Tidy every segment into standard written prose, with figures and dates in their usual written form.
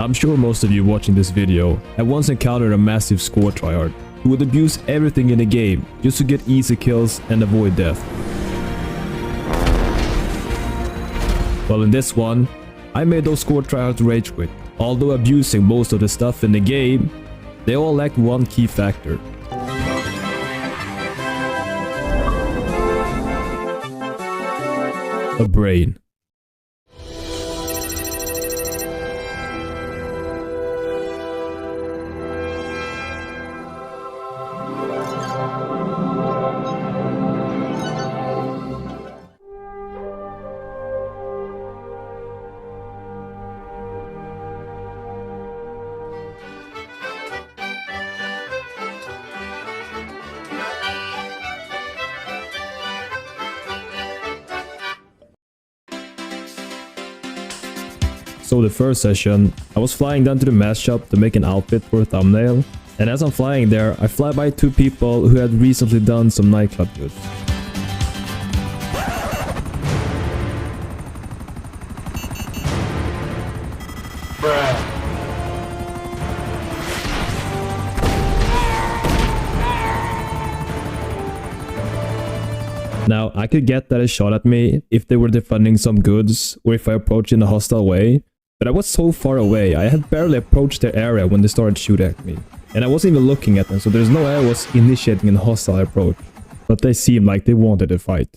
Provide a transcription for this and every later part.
I'm sure most of you watching this video have once encountered a massive score tryhard who would abuse everything in the game just to get easy kills and avoid death. Well, in this one, I made those score tryhards rage quit. Although abusing most of the stuff in the game, they all lacked one key factor. A brain. So the first session, I was flying down to the mask shop to make an outfit for a thumbnail, and as I'm flying there, I fly by two people who had recently done some nightclub goods. Now, I could get that a shot at me if they were defending some goods or if I approached in a hostile way, but I was so far away, I had barely approached their area when they started shooting at me. And I wasn't even looking at them, so there's no way I was initiating a hostile approach. But they seemed like they wanted a fight.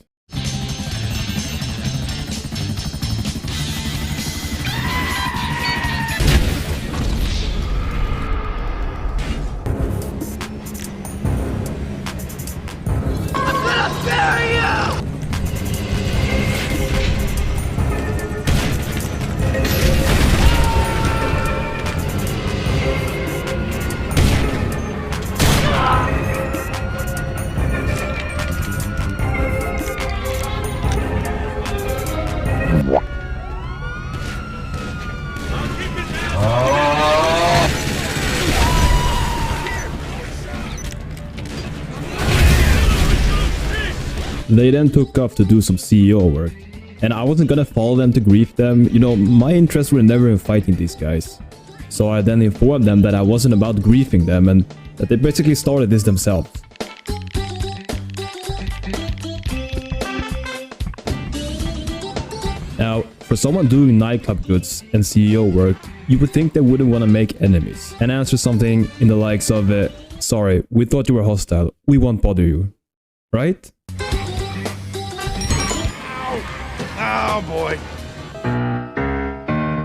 They then took off to do some CEO work, and I wasn't gonna follow them to grief them. You know, my interests were never in fighting these guys. So I then informed them that I wasn't about griefing them and that they basically started this themselves. Now, for someone doing nightclub goods and CEO work, you would think they wouldn't want to make enemies and answer something in the likes of, sorry, we thought you were hostile, we won't bother you, right? Oh boy.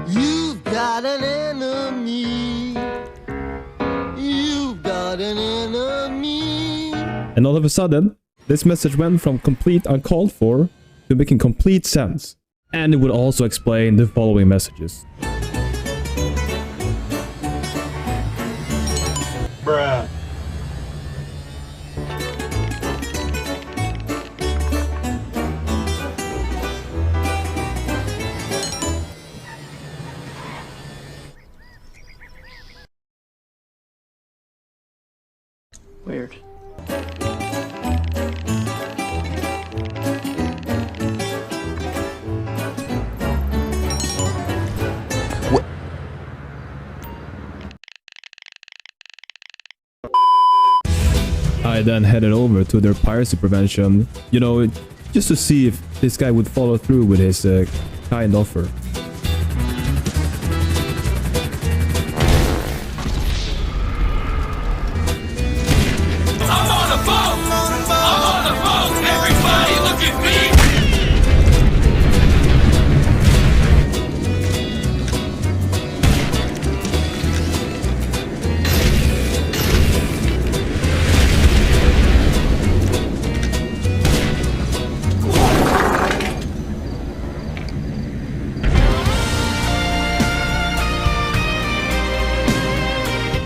You've got an enemy. You've got an enemy. And all of a sudden, this message went from complete uncalled for to making complete sense. And it would also explain the following messages. Bruh. Weird. I then headed over to their piracy prevention, you know, just to see if this guy would follow through with his kind offer.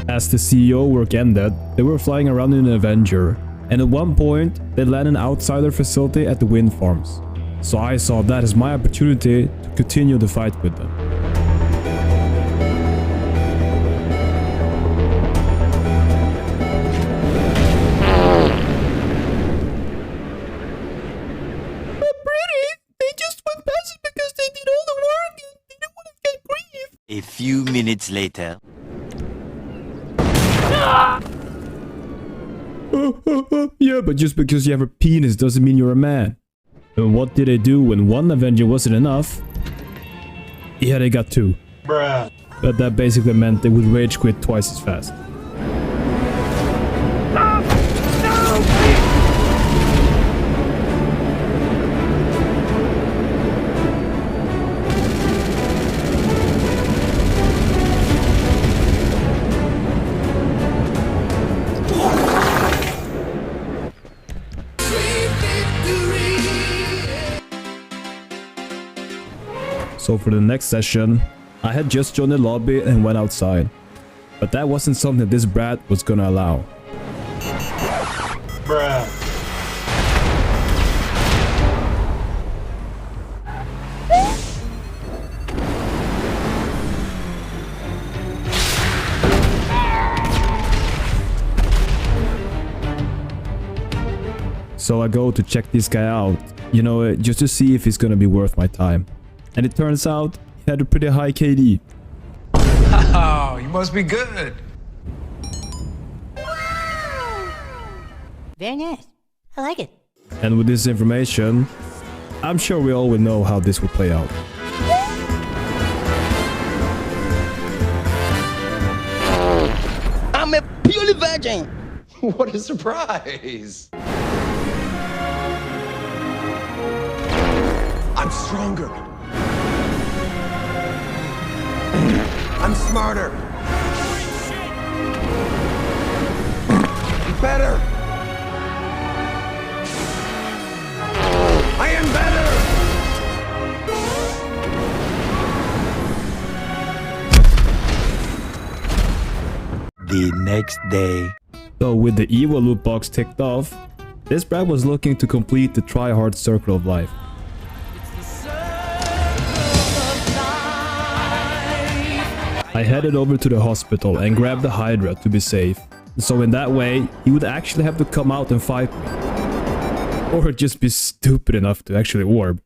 As the CEO work ended, they were flying around in an Avenger, and at one point, they landed outside their facility at the wind farms. So I saw that as my opportunity to continue the fight with them. A few minutes minutes later. Yeah, but just because you have a penis doesn't mean you're a man. And what did they do when one Avenger wasn't enough? Yeah, they got two. Bruh. But that basically meant they would rage quit twice as fast. So for the next session, I had just joined the lobby and went outside. But that wasn't something this brat was gonna allow. Bruh. So I go to check this guy out, you know, just to see if he's gonna be worth my time. And it turns out he had a pretty high KD. Oh, you must be good. Very nice. I like it. And with this information, I'm sure we all will know how this will play out. I'm a purely virgin. What a surprise. I'm stronger. I'm smarter. I'm better. I am better. The next day. So with the evil loot box ticked off, this brat was looking to complete the Tryhard circle of life. I headed over to the hospital and grabbed the Hydra to be safe. So in that way, he would actually have to come out and fight me. Or just be stupid enough to actually orb.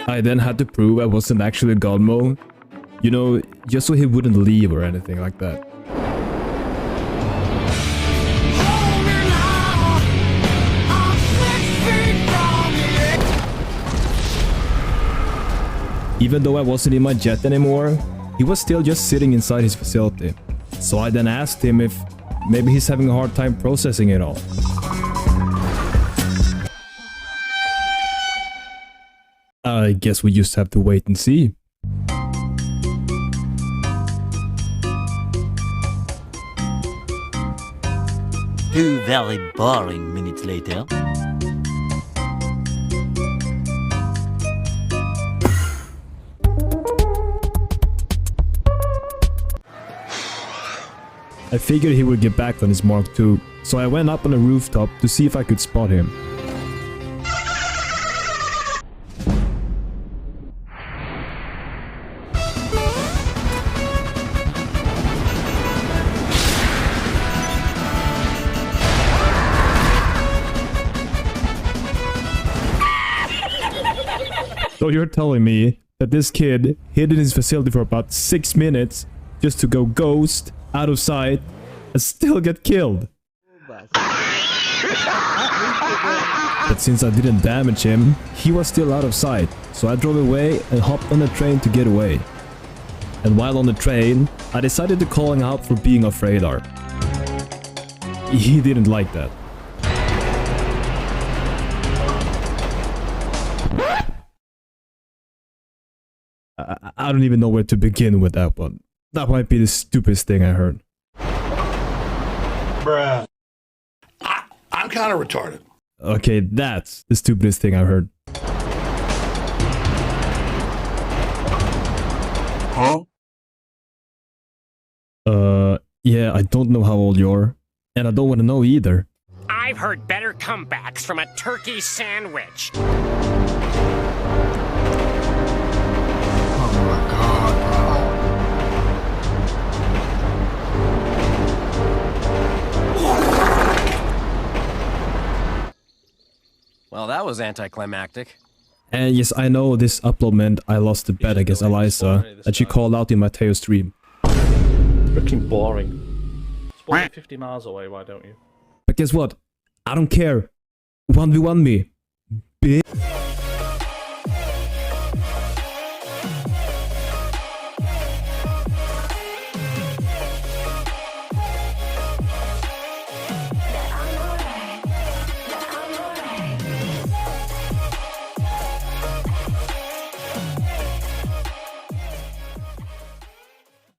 I then had to prove I wasn't actually God mode. You know, just so he wouldn't leave or anything like that. Even though I wasn't in my jet anymore, he was still just sitting inside his facility. So I then asked him if maybe he's having a hard time processing it all. I guess we just have to wait and see. Two very boring minutes later. I figured he would get back on his mark too, so I went up on the rooftop to see if I could spot him. So you're telling me that this kid hid in his facility for about 6 minutes just to go ghost, out of sight, and still get killed? But since I didn't damage him, he was still out of sight, so I drove away and hopped on the train to get away. And while on the train, I decided to call him out for being off radar. He didn't like that. I don't even know where to begin with that one. That might be the stupidest thing I heard. Bruh. I'm kind of retarded. Okay, that's the stupidest thing I've heard. Huh? Yeah, I don't know how old you are. And I don't want to know either. I've heard better comebacks from a turkey sandwich. Oh my god, bro. that was anticlimactic. And yes, I know this upload meant I lost the bet against Eliza that she called out in my Teo stream. Freaking boring. Spawn 50 miles away, why don't you? But guess what? I don't care. 1v1 me.